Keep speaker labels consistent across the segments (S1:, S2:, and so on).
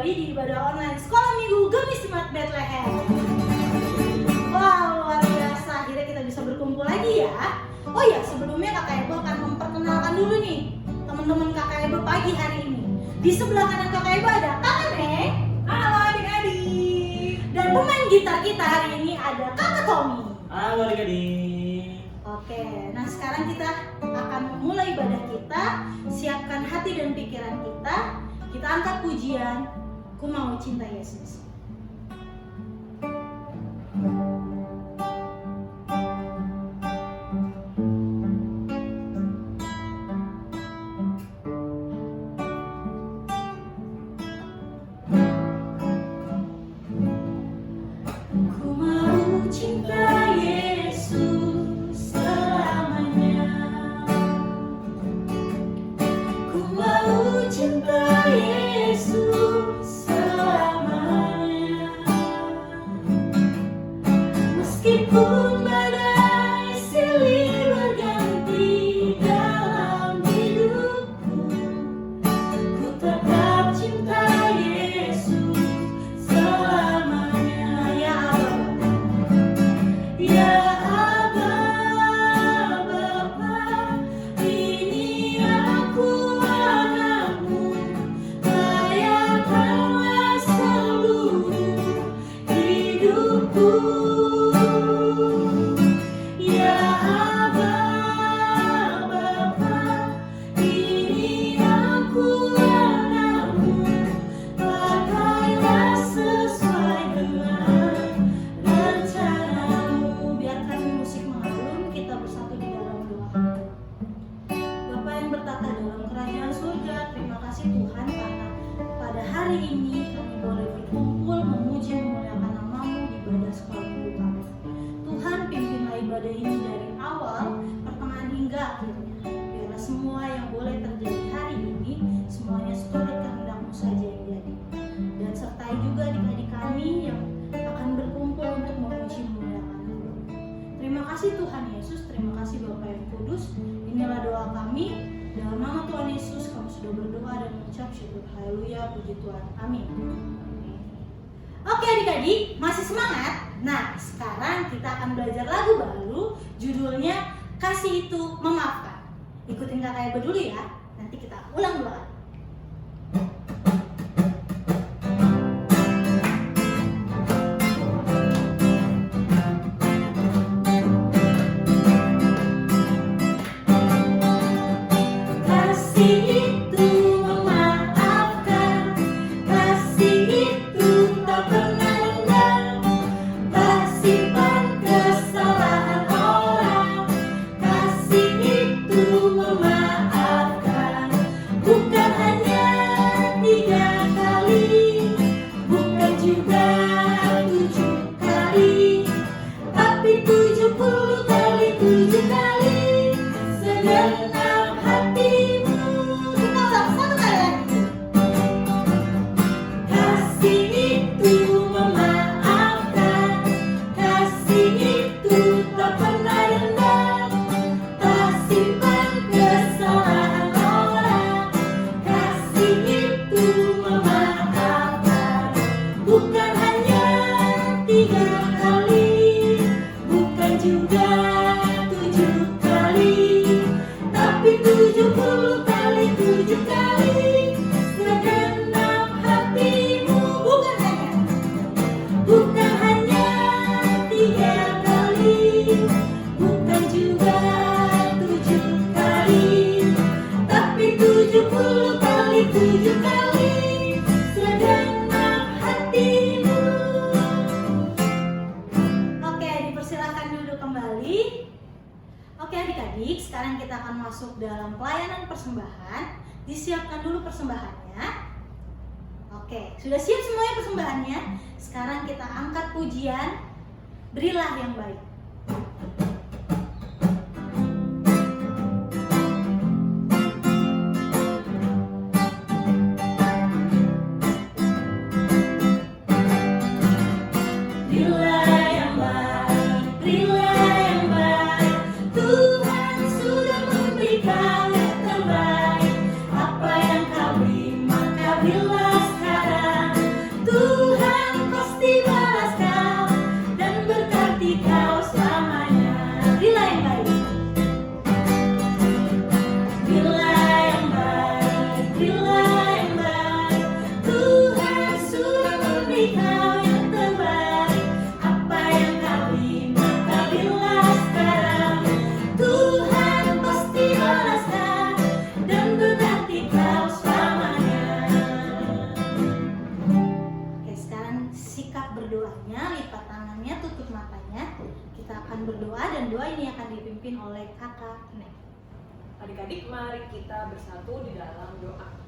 S1: kembali di ibadah online Sekolah Minggu Gemismat Bethlehem. Wow, luar biasa, akhirnya kita bisa berkumpul lagi ya. Oh ya, sebelumnya Kakak Ebo akan memperkenalkan dulu nih teman-teman Kakak Ebo pagi hari ini. Di sebelah kanan Kakak Ebo ada Kak Ane.
S2: Halo adik-adik.
S1: Dan pemain gitar kita hari ini ada Kakak Tommy.
S3: Halo adik-adik.
S1: Oke, nah sekarang kita akan memulai ibadah kita. Siapkan hati dan pikiran kita. Kita angkat pujian, Ku Mau Cinta Yesus. Ku mau cinta Yesus selamanya. Ku mau cinta Yesus selamanya. Meskipun badai silih berganti dalam hidupku, ku tetap cinta Yesus selamanya. Ya Aba, Bapa, ini aku anakmu, layakkanlah seluruh hidupku. Ya Aba, Bapa, ini aku anakmu, pakailah sesuai dengan rencanamu. Biarkan musik mengalun, kita bersatu di dalam doa. Bapa yang bertata dalam kerajaan surga, terima kasih Tuhan karena pada hari ini kami boleh berkumpul memuji memuliakan namamu di ibadah sekolah minggu kami. Tuhan, pimpinlah ibadah ini dari awal, pertengahan hingga akhirnya. Biarlah semua yang boleh terjadi hari ini, semuanya seturut kehendakmu saja yang jadi. Dan sertai juga adik-adik kami yang akan berkumpul untuk memuji memuliakan namamu. Terima kasih Tuhan Yesus, terima kasih Bapa yang kudus. Inilah doa kami. Dalam nama Tuhan Yesus kami sudah berdoa dan mengucap syukur. Haleluya, puji Tuhan. Amin. Oke adik-adik, masih semangat? Nah, sekarang kita akan belajar lagu baru, judulnya Kasih Itu Memaafkan. Ikutin Kakak Eba dulu ya, nanti kita ulang doa. Kasih itu memaafkan, kasih itu tak pernah dendam, tak simpan kesalahan orang. Kasih itu memaafkan, bukan hanya 3 kali, bukan juga 7 kali, tapi 70 kali 7 kali. Segenap hatimu. Kita ulang satu kali lagi. Kasih itu memaafkan, kasih itu tak pernah dendam, tak simpan kesalahan orang. Kasih itu memaafkan, bukan hanya 3 kali, bukan juga 7 kali, tapi 70 kali 7 kali. Segenap hatimu. Bukan hanya 3 kali, bukan juga 7 kali, tapi 70 kali 7 kali. Segenap hatimu. Oke, dipersilakan duduk kembali. Oke adik-adik, sekarang kita akan masuk dalam pelayanan persembahan. Disiapkan dulu persembahannya. Oke, sudah siap semuanya persembahannya? Sekarang kita angkat pujian, Berilah Yang Baik. Berilah yang baik, berilah yang baik, Tuhan sudah memberikan yang terbaik. Apa yang kau beri, maka berilah sekarang. berdoa dan doa ini akan dipimpin oleh kakak Nek.
S2: Adik-adik, mari kita bersatu di dalam doa.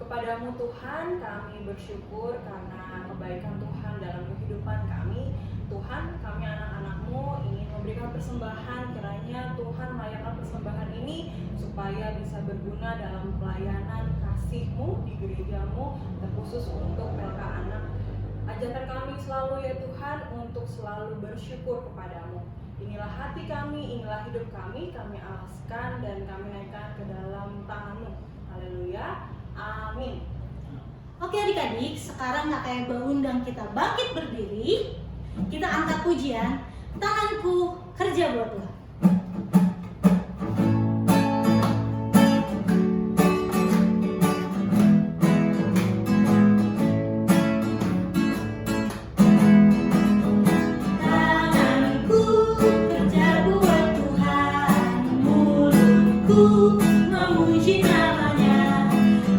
S2: Kepadamu Tuhan, kami bersyukur karena kebaikan Tuhan dalam kehidupan kami. Tuhan, kami anak-anak-Mu ingin memberikan persembahan, kiranya Tuhan melayangkan persembahan ini supaya bisa berguna dalam pelayanan kasih-Mu di gereja-Mu, terkhusus untuk PLK Anak. Ajarkan kami selalu ya Tuhan untuk selalu bersyukur kepadamu. Inilah hati kami, inilah hidup kami alaskan dan kami naikkan ke dalam tangan-Mu. Haleluya, amin.
S1: Oke adik-adik, sekarang kakak Eba undang kita bangkit berdiri. Kita angkat pujian, tanganku kerja buat Tuhan. Tanganku kerja buat Tuhan, mulutku memuji namanya,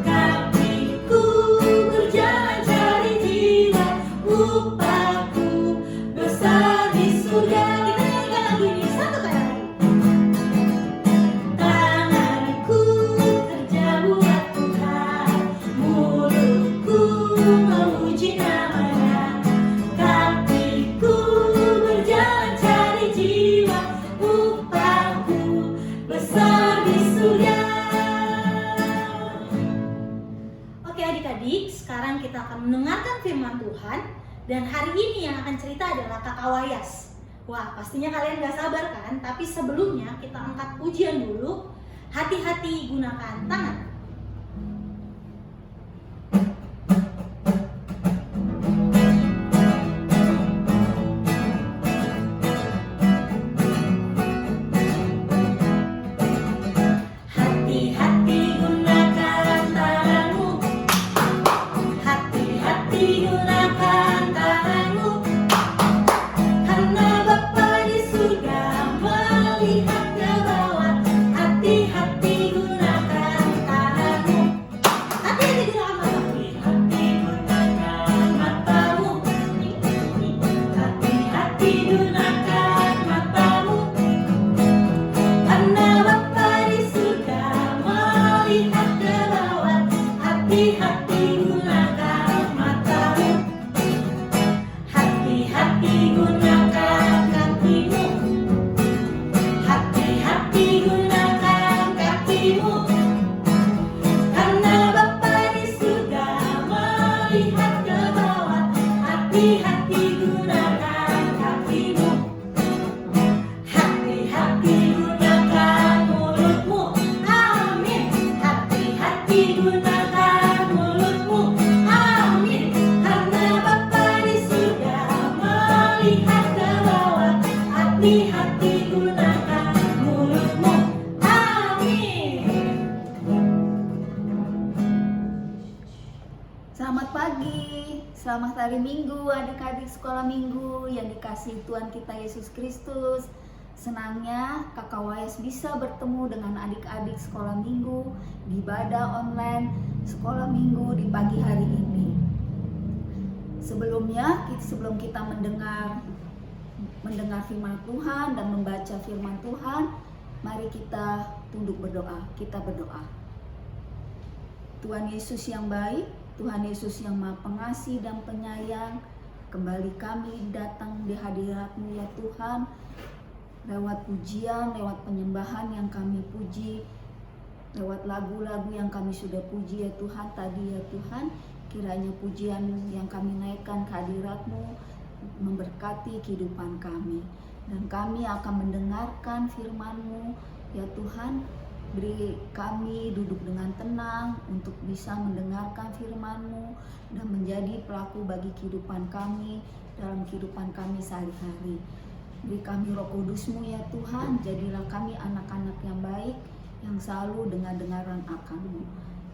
S1: kakiku berjalan cari jiwa, upahku besar di surga. Kita nyanyikan lagu ini satu kali lagi. Tanganku kerja buat Tuhan, mulutku memuji namanya, kakiku berjalan cari jiwa, upahku besar di surga. Oke adik-adik, sekarang kita akan mendengarkan firman Tuhan. Dan hari ini yang akan cerita adalah Kakak Wayas. Wah, pastinya kalian gak sabar kan? Tapi sebelumnya kita angkat pujian dulu. Hati-hati gunakan tangan. Hati-hati gunakan tanganmu. Hati-hati gunakan tanganmu, karena Bapa di surga melihat ke bawah. Hati-hati gunakan tanganmu. Hati-hati gunakan matamu. Hati-hati gunakan matamu, karena Bapa di surga melihat ke bawah. Hati-hati gunakan matamu. Hati-hati gunakan kakimu. Hati-hati gunakan kakimu, karena Bapa di surga melihat ke bawah. Hati-hati gunakan kakimu. Hati-hati gunakan mulutmu. Amin. Hati-hati gunakan mulutmu. Amin. Karena Bapa di surga melihat ke bawah. Hati-hati gunakan mulutmu. Amin.
S4: Selamat pagi, selamat hari Minggu adik-adik sekolah minggu yang dikasihi Tuhan kita Yesus Kristus. Senangnya Kakak Wayas bisa bertemu dengan adik-adik sekolah minggu di ibadah online sekolah minggu di pagi hari ini. Sebelum kita mendengar firman Tuhan dan membaca firman Tuhan, mari kita tunduk berdoa. Kita berdoa. Tuhan Yesus yang baik, Tuhan Yesus yang Maha Pengasih dan Penyayang, kembali kami datang di hadirat-Mu ya Tuhan, lewat pujian, lewat penyembahan yang kami puji, lewat lagu-lagu yang kami sudah puji ya Tuhan tadi ya Tuhan. Kiranya pujian yang kami naikkan ke hadirat-Mu memberkati kehidupan kami, dan kami akan mendengarkan firman-Mu ya Tuhan. Beri kami duduk dengan tenang untuk bisa mendengarkan firman-Mu dan menjadi pelaku bagi kehidupan kami dalam kehidupan kami sehari-hari. Beri kami Roh Kudus-Mu ya Tuhan, jadilah kami anak-anak yang baik yang selalu dengar-dengaran akan-Mu.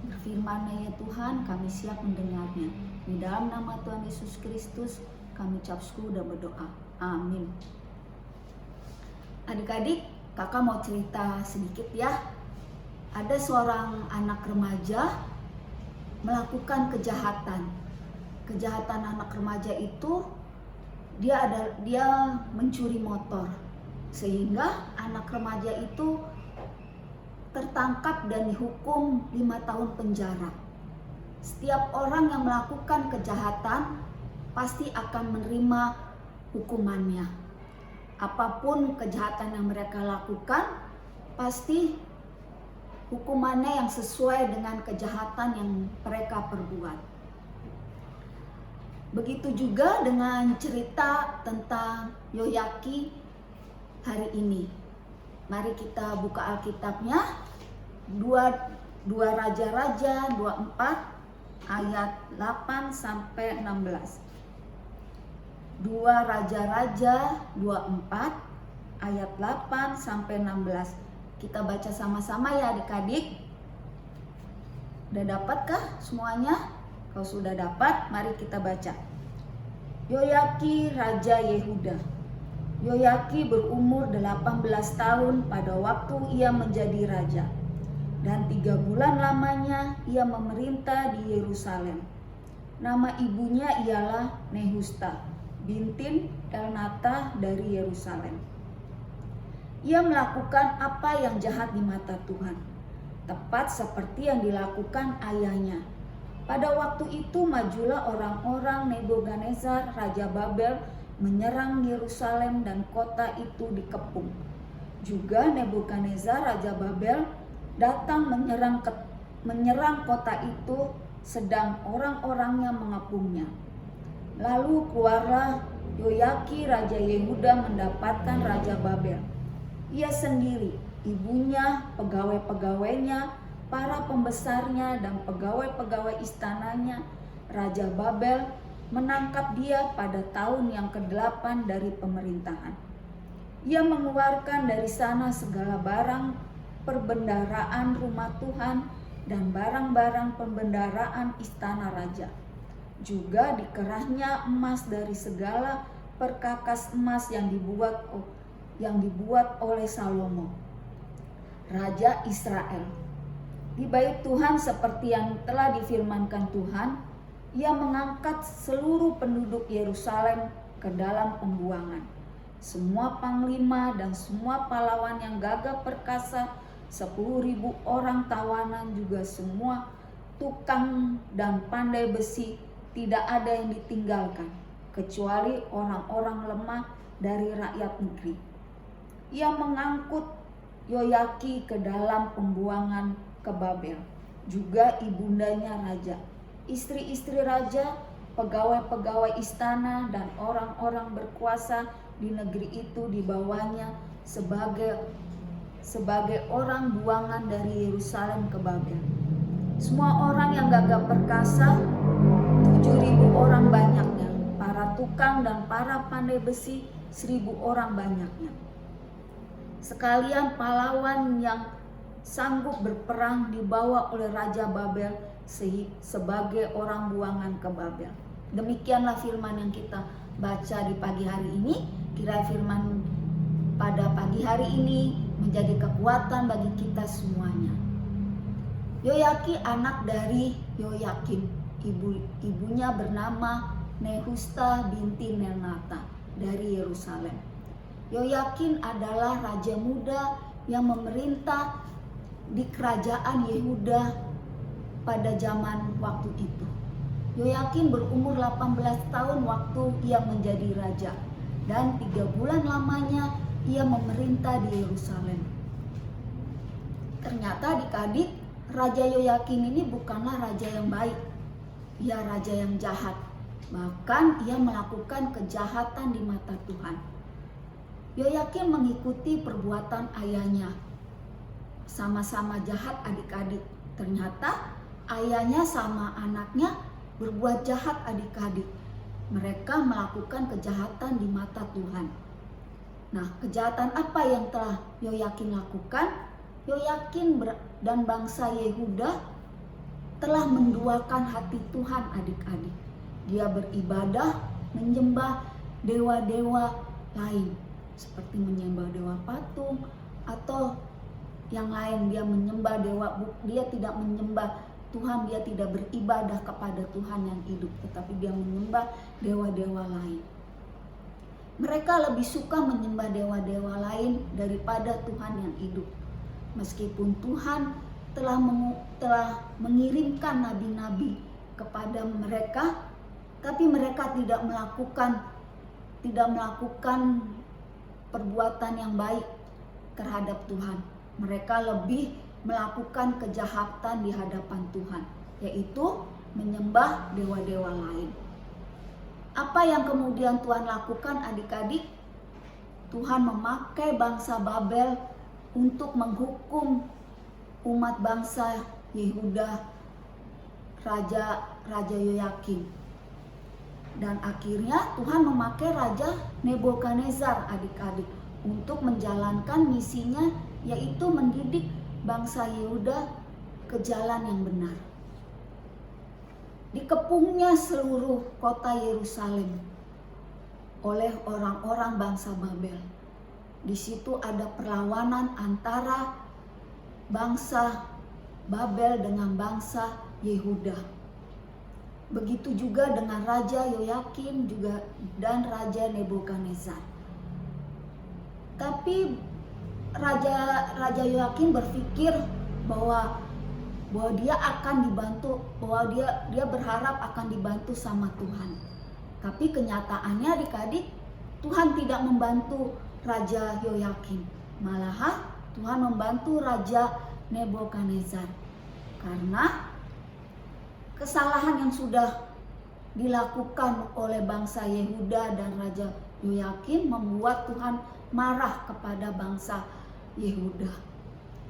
S4: Berfirman-Nya ya Tuhan, kami siap mendengarnya. Di dalam nama Tuhan Yesus Kristus kami ucap syukur dan berdoa. Amin. Adik-adik, kakak mau cerita sedikit ya. Ada seorang anak remaja melakukan kejahatan. Kejahatan anak remaja itu dia mencuri motor, sehingga anak remaja itu tertangkap dan dihukum 5 tahun penjara. Setiap orang yang melakukan kejahatan pasti akan menerima hukumannya. Apapun kejahatan yang mereka lakukan, pasti hukumannya yang sesuai dengan kejahatan yang mereka perbuat. Begitu juga dengan cerita tentang Yoyaki hari ini. Mari kita buka Alkitabnya, 2 Raja-Raja 24 ayat 8 sampai 16. 2 Raja-Raja 24 ayat 8 sampai 16. Kita baca sama-sama ya adik-adik. Udah dapatkah semuanya? Kalau sudah dapat, mari kita baca. Yoyaki Raja Yehuda. Yoyaki berumur 18 tahun pada waktu ia menjadi raja. Dan 3 bulan lamanya ia memerintah di Yerusalem. Nama ibunya ialah Nehusta, bintin Elnatah dari Yerusalem. Ia melakukan apa yang jahat di mata Tuhan, tepat seperti yang dilakukan ayahnya. Pada waktu itu majulah orang-orang Nebukadnezar Raja Babel menyerang Yerusalem dan kota itu dikepung. Juga Nebukadnezar Raja Babel datang menyerang kota itu sedang orang-orangnya mengepungnya. Lalu keluarlah Yoyaki Raja Yehuda mendapatkan Raja Babel. Ia sendiri, ibunya, pegawai-pegawainya, para pembesarnya dan pegawai-pegawai istananya. Raja Babel menangkap dia pada tahun yang ke-8 dari pemerintahan. Ia mengeluarkan dari sana segala barang perbendaharaan rumah Tuhan dan barang-barang pembendaharaan istana raja. Juga dikerahnya emas dari segala perkakas emas yang dibuat oleh Salomo, Raja Israel. Di bait Tuhan seperti yang telah difirmankan Tuhan, ia mengangkat seluruh penduduk Yerusalem ke dalam pembuangan. Semua panglima dan semua pahlawan yang gagah perkasa, 10.000 orang tawanan, juga semua tukang dan pandai besi, tidak ada yang ditinggalkan, kecuali orang-orang lemah dari rakyat negeri. Ia mengangkut Yoyaki ke dalam pembuangan ke Babel, juga ibundanya raja, istri-istri raja, pegawai-pegawai istana, dan orang-orang berkuasa di negeri itu di bawahnya sebagai orang buangan dari Yerusalem ke Babel. Semua orang yang gagah perkasa, 7.000 orang banyaknya, para tukang dan para pandai besi, 1.000 orang banyaknya. Sekalian pahlawan yang sanggup berperang dibawa oleh Raja Babel sebagai orang buangan ke Babel. Demikianlah firman yang kita baca di pagi hari ini. Kiranya firman pada pagi hari ini menjadi kekuatan bagi kita semuanya. Yoyaki anak dari Yoyakim, ibunya bernama Nehusta binti Elnatah dari Yerusalem. Yoyakin adalah raja muda yang memerintah di kerajaan Yehuda pada zaman waktu itu. Yoyakin berumur 18 tahun waktu ia menjadi raja, dan 3 bulan lamanya ia memerintah di Yerusalem. Ternyata adik-adik, Raja Yoyakin ini bukanlah raja yang baik. Ia raja yang jahat. Bahkan ia melakukan kejahatan di mata Tuhan. Yoyakin mengikuti perbuatan ayahnya. Sama-sama jahat adik-adik. Ternyata ayahnya sama anaknya berbuat jahat adik-adik. Mereka melakukan kejahatan di mata Tuhan. Nah, kejahatan apa yang telah Yoyakin lakukan? Yoyakin dan bangsa Yehuda telah menduakan hati Tuhan adik-adik. Dia beribadah, menyembah dewa-dewa lain, seperti menyembah dewa patung atau yang lain. Dia menyembah dewa, dia tidak menyembah Tuhan, dia tidak beribadah kepada Tuhan yang hidup, tetapi dia menyembah dewa-dewa lain. Mereka lebih suka menyembah dewa-dewa lain daripada Tuhan yang hidup. Meskipun Tuhan telah mengirimkan nabi-nabi kepada mereka, tapi mereka tidak melakukan perbuatan yang baik terhadap Tuhan. Mereka lebih melakukan kejahatan di hadapan Tuhan, yaitu menyembah dewa-dewa lain. Apa yang kemudian Tuhan lakukan adik-adik? Tuhan memakai bangsa Babel untuk menghukum umat bangsa Yehuda, Raja Yoyakim. Dan akhirnya Tuhan memakai Raja Nebukadnezar adik-adik untuk menjalankan misinya, yaitu mendidik bangsa Yehuda ke jalan yang benar. Dikepungnya seluruh kota Yerusalem oleh orang-orang bangsa Babel. Di situ ada perlawanan antara bangsa Babel dengan bangsa Yehuda. Begitu juga dengan Raja Yoyakim juga dan Raja Nebukadnezar. Tapi Raja Yoyakim berpikir bahwa dia akan dibantu, bahwa dia berharap akan dibantu sama Tuhan. Tapi kenyataannya adik-adik, Tuhan tidak membantu Raja Yoyakim. Malahan Tuhan membantu Raja Nebukadnezar. Karena kesalahan yang sudah dilakukan oleh bangsa Yehuda dan Raja Yoyakim membuat Tuhan marah kepada bangsa Yehuda.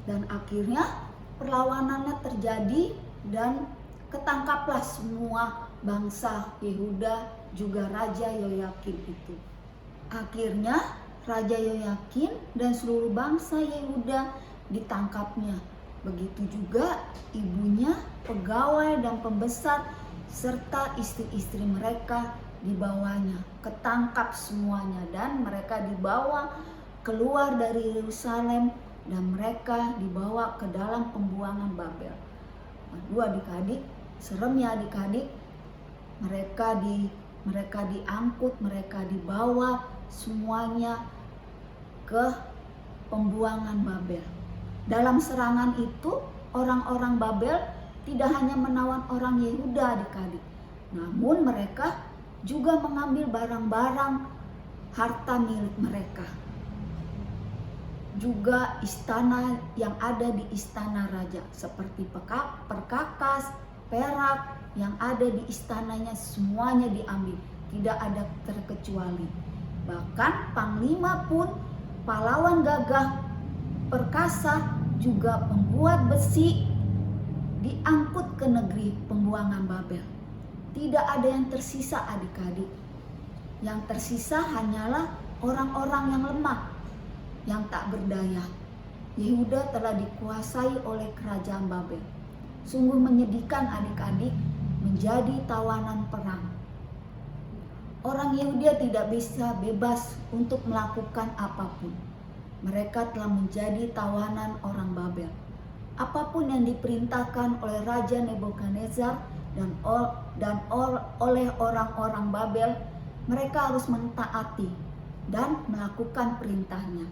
S4: Dan akhirnya perlawanannya terjadi dan ketangkaplah semua bangsa Yehuda juga Raja Yoyakim itu. Akhirnya Raja Yoyakim dan seluruh bangsa Yehuda ditangkapnya. Begitu juga ibunya, pegawai dan pembesar serta istri-istri mereka dibawanya. Ketangkap semuanya dan mereka dibawa keluar dari Yerusalem dan mereka dibawa ke dalam pembuangan Babel. Aduh adik-adik, serem ya adik-adik. Mereka diangkut, mereka dibawa semuanya ke pembuangan Babel. Dalam serangan itu, orang-orang Babel tidak hanya menawan orang Yehuda adik-adik, namun mereka juga mengambil barang-barang harta milik mereka. Juga istana yang ada di istana raja, seperti perkakas, perak yang ada di istananya semuanya diambil, tidak ada terkecuali. Bahkan panglima pun, pahlawan gagah perkasa juga pembuat besi diangkut ke negeri pembuangan Babel. Tidak ada yang tersisa adik-adik. Yang tersisa hanyalah orang-orang yang lemah, yang tak berdaya. Yehuda telah dikuasai oleh kerajaan Babel. Sungguh menyedihkan adik-adik menjadi tawanan perang. Orang Yehuda tidak bisa bebas untuk melakukan apapun. Mereka telah menjadi tawanan orang Babel. Apapun yang diperintahkan oleh Raja Nebukadnezar dan oleh orang-orang Babel, mereka harus mentaati dan melakukan perintahnya.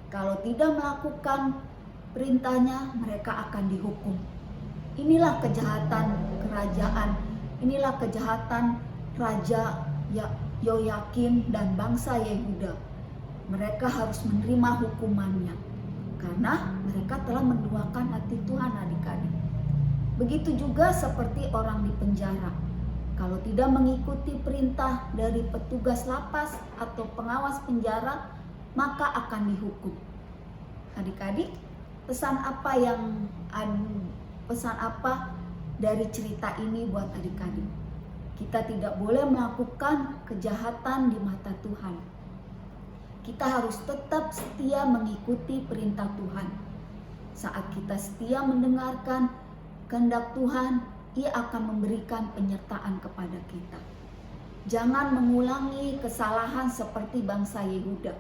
S4: Kalau tidak melakukan perintahnya, mereka akan dihukum. Inilah kejahatan kerajaan, inilah kejahatan Raja Yoyakim dan bangsa Yehuda. Mereka harus menerima hukumannya karena mereka telah menduakan hati Tuhan adik-adik. Begitu juga seperti orang di penjara. Kalau tidak mengikuti perintah dari petugas lapas atau pengawas penjara, maka akan dihukum. Adik-adik, pesan apa dari cerita ini buat adik-adik? Kita tidak boleh melakukan kejahatan di mata Tuhan. Kita harus tetap setia mengikuti perintah Tuhan. Saat kita setia mendengarkan kehendak Tuhan, Ia akan memberikan penyertaan kepada kita. Jangan mengulangi kesalahan seperti bangsa Yehuda.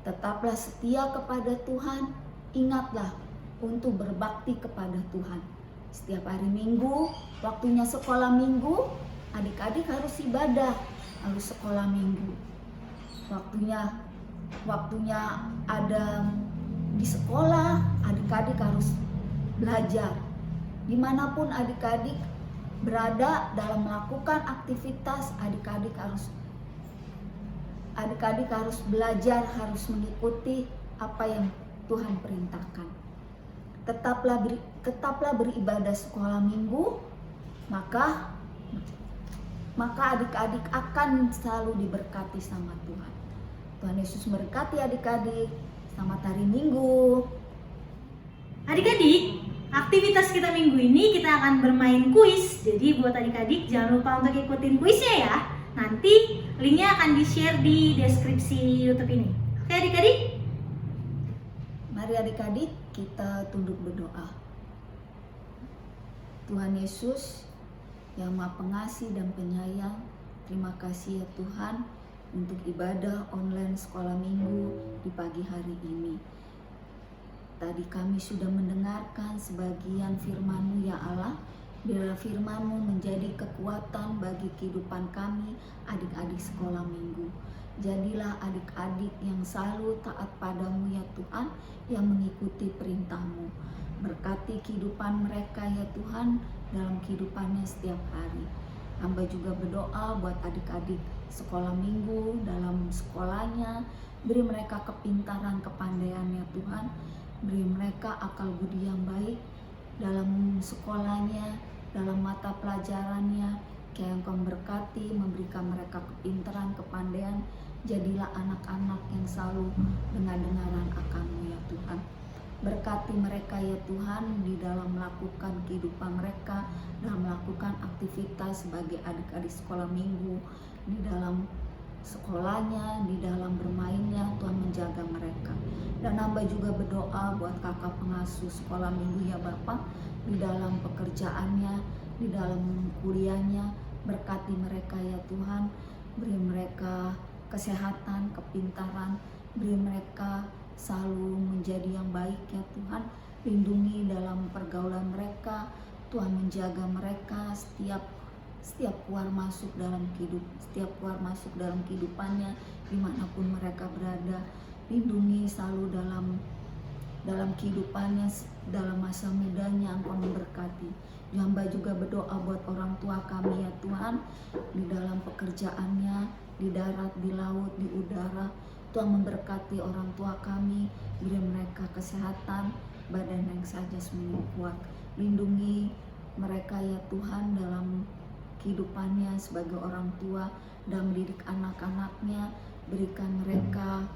S4: Tetaplah setia kepada Tuhan. Ingatlah untuk berbakti kepada Tuhan. Setiap hari Minggu, waktunya sekolah Minggu, adik-adik harus ibadah, harus sekolah Minggu. waktunya ada di sekolah, adik-adik harus belajar. Dimanapun adik-adik berada dalam melakukan aktivitas, adik-adik harus belajar, harus mengikuti apa yang Tuhan perintahkan. Tetaplah beribadah sekolah minggu, maka adik-adik akan selalu diberkati sama Tuhan. Tuhan Yesus memberkati adik-adik. Selamat hari Minggu.
S1: Adik-adik, aktivitas kita minggu ini kita akan bermain kuis. Jadi buat adik-adik jangan lupa untuk ikutin kuisnya ya. Nanti linknya akan di-share di deskripsi YouTube ini. Oke adik-adik?
S4: Mari adik-adik kita tunduk berdoa. Tuhan Yesus yang Maha Pengasih dan Penyayang, terima kasih ya Tuhan untuk ibadah online sekolah minggu di pagi hari ini. Tadi kami sudah mendengarkan sebagian firman-Mu ya Allah. Biarlah firman-Mu menjadi kekuatan bagi kehidupan kami adik-adik sekolah minggu. Jadilah adik-adik yang selalu taat padamu ya Tuhan, yang mengikuti perintah-Mu. Berkati kehidupan mereka ya Tuhan dalam kehidupannya setiap hari. Hamba juga berdoa buat adik-adik sekolah minggu dalam sekolahnya. Beri mereka kepintaran, kepandaian ya Tuhan. Beri mereka akal budi yang baik dalam sekolahnya, dalam mata pelajarannya. Kayak Engkau memberkati, memberikan mereka kepintaran, kepandaian. Jadilah anak-anak yang selalu dengar-dengaran akan-Mu ya Tuhan. Berkati mereka ya Tuhan di dalam melakukan kehidupan mereka, dalam melakukan aktivitas sebagai adik-adik sekolah minggu, di dalam sekolahnya, di dalam bermainnya. Tuhan menjaga mereka. Dan hamba juga berdoa buat kakak pengasuh sekolah minggu ya Bapak, di dalam pekerjaannya, di dalam kuliahnya. Berkati mereka ya Tuhan, beri mereka kesehatan, kepintaran, beri mereka selalu menjadi yang baik ya Tuhan. Lindungi dalam pergaulan mereka. Tuhan menjaga mereka setiap keluar masuk dalam kehidupannya dimanapun mereka berada. Lindungi selalu dalam kehidupannya, dalam masa mudanya. Engkau memberkati. Hamba juga berdoa buat orang tua kami ya Tuhan, di dalam pekerjaannya, di darat, di laut, di udara. Tuhan memberkati orang tua kami, beri mereka kesehatan, badan yang saja semakin kuat. Lindungi mereka ya Tuhan dalam kehidupannya sebagai orang tua dan mendidik anak-anaknya. Berikan mereka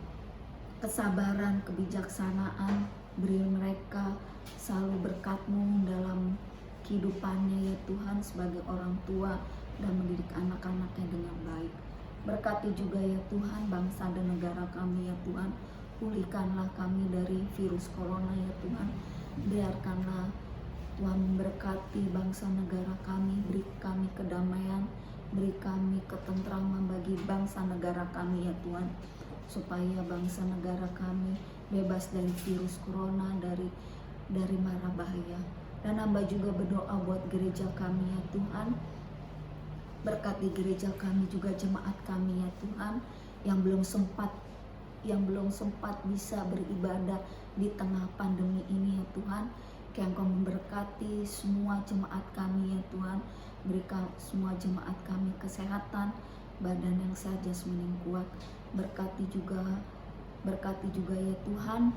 S4: kesabaran, kebijaksanaan. Beri mereka selalu berkat-Mu dalam kehidupannya ya Tuhan sebagai orang tua dan mendidik anak-anaknya dengan baik. Berkati juga ya Tuhan bangsa dan negara kami ya Tuhan. Pulihkanlah kami dari virus corona ya Tuhan. Biarkanlah Tuhan memberkati bangsa negara kami. Beri kami kedamaian, beri kami ketentraman bagi bangsa negara kami ya Tuhan. Supaya bangsa negara kami bebas dari virus corona, dari mara bahaya. Dan hamba juga berdoa buat gereja kami ya Tuhan. Berkati gereja kami juga, jemaat kami ya Tuhan, yang belum sempat bisa beribadah di tengah pandemi ini ya Tuhan. Kayak Engkau memberkati semua jemaat kami ya Tuhan. Berikan semua jemaat kami kesehatan, badan yang sehat, jasmani yang kuat. Berkati juga ya Tuhan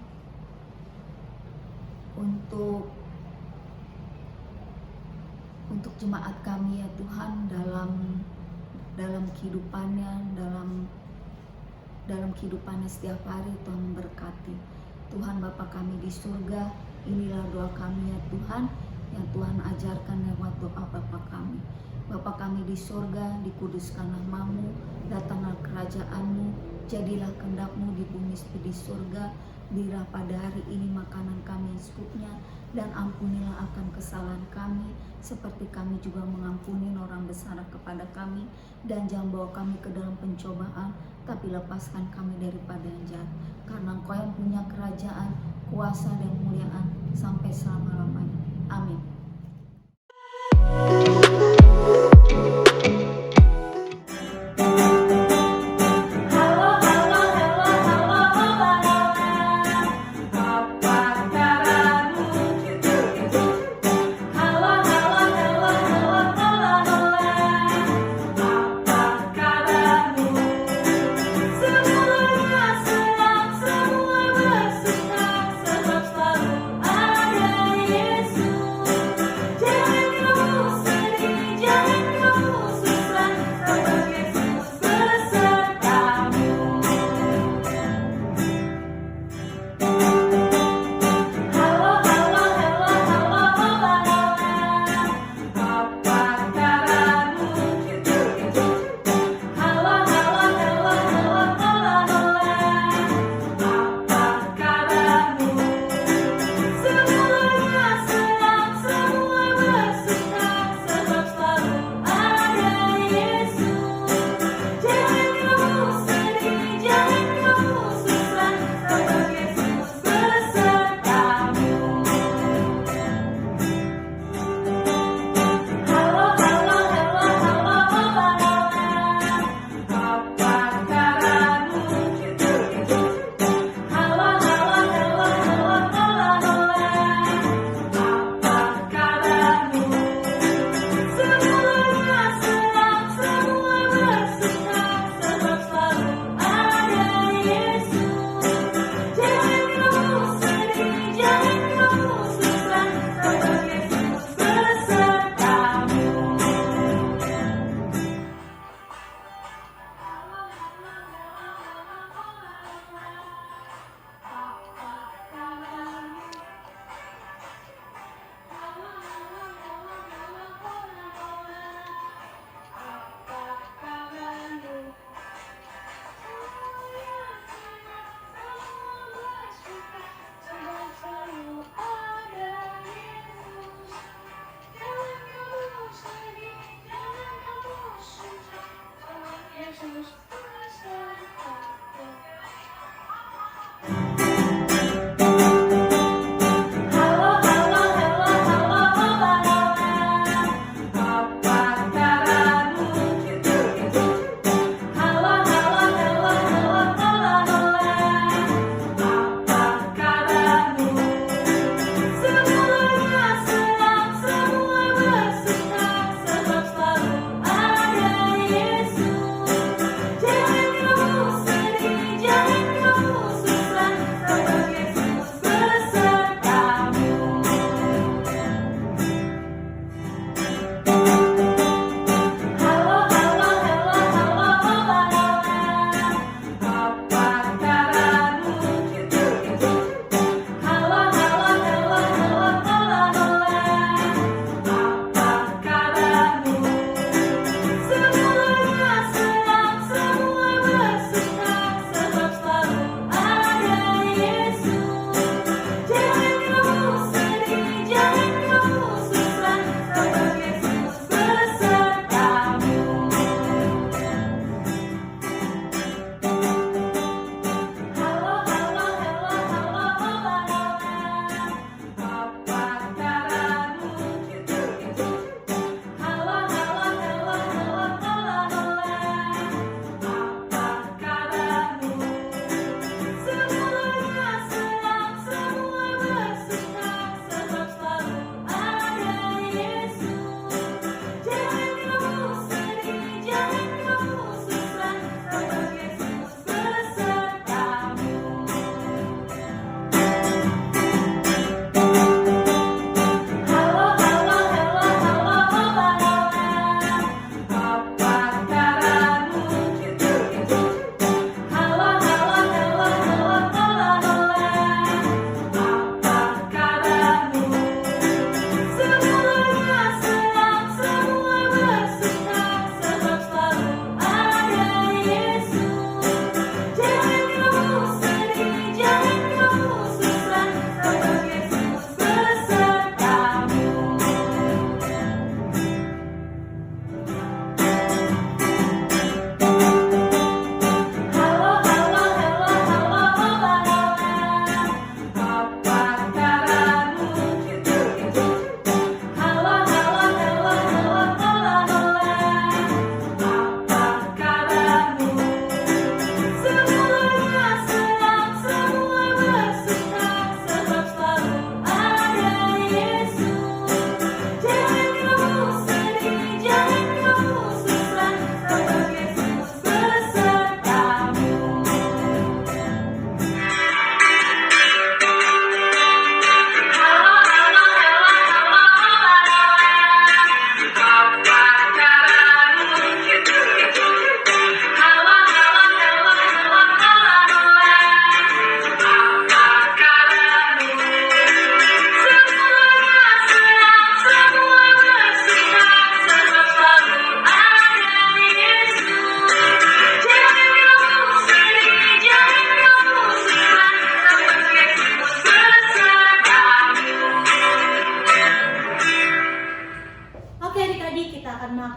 S4: untuk jemaat kami ya Tuhan dalam kehidupannya, dalam kehidupannya setiap hari. Tuhan memberkati. Tuhan Bapa kami di surga, inilah doa kami ya Tuhan, yang Tuhan ajarkan lewat doa Bapa kami. Bapa kami di surga, dikuduskanlah nama-Mu, datanglah kerajaan-Mu, jadilah kehendak-Mu di bumi seperti di surga. Berilah pada hari ini makanan kami yang secukupnya, dan ampunilah akan kesalahan kami, seperti kami juga mengampuni orang bersalah kepada kami. Dan jangan bawa kami ke dalam pencobaan, tapi lepaskan kami daripada yang jahat. Karena Engkau yang punya kerajaan, kuasa, dan kemuliaan sampai selama-lamanya. Amin.
S1: Halo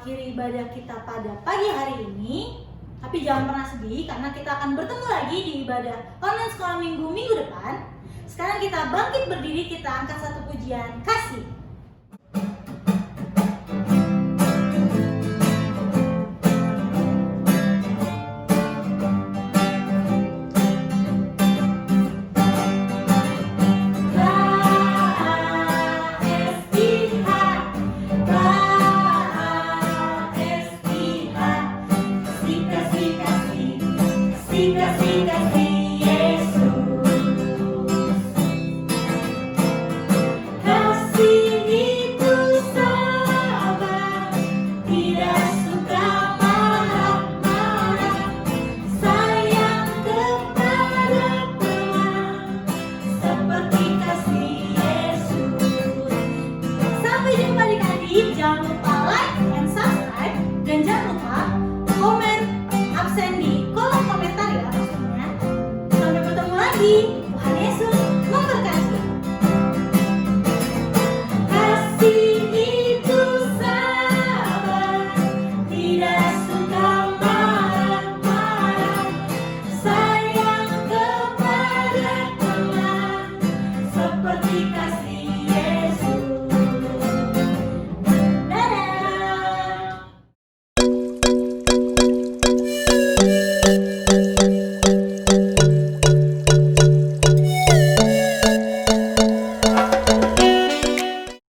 S1: mengakhiri ibadah kita pada pagi hari ini. Tapi jangan pernah sedih karena kita akan bertemu lagi di ibadah online sekolah minggu depan. Sekarang kita bangkit berdiri, kita angkat satu pujian kasih. Jangan lupa like and subscribe, dan jangan lupa komen absen di kolom komentar ya pastinya. Sampai bertemu lagi. Tuhan Yesus memberkati. Kasih itu sabar, tidak suka marah-marah, sayang kepada teman seperti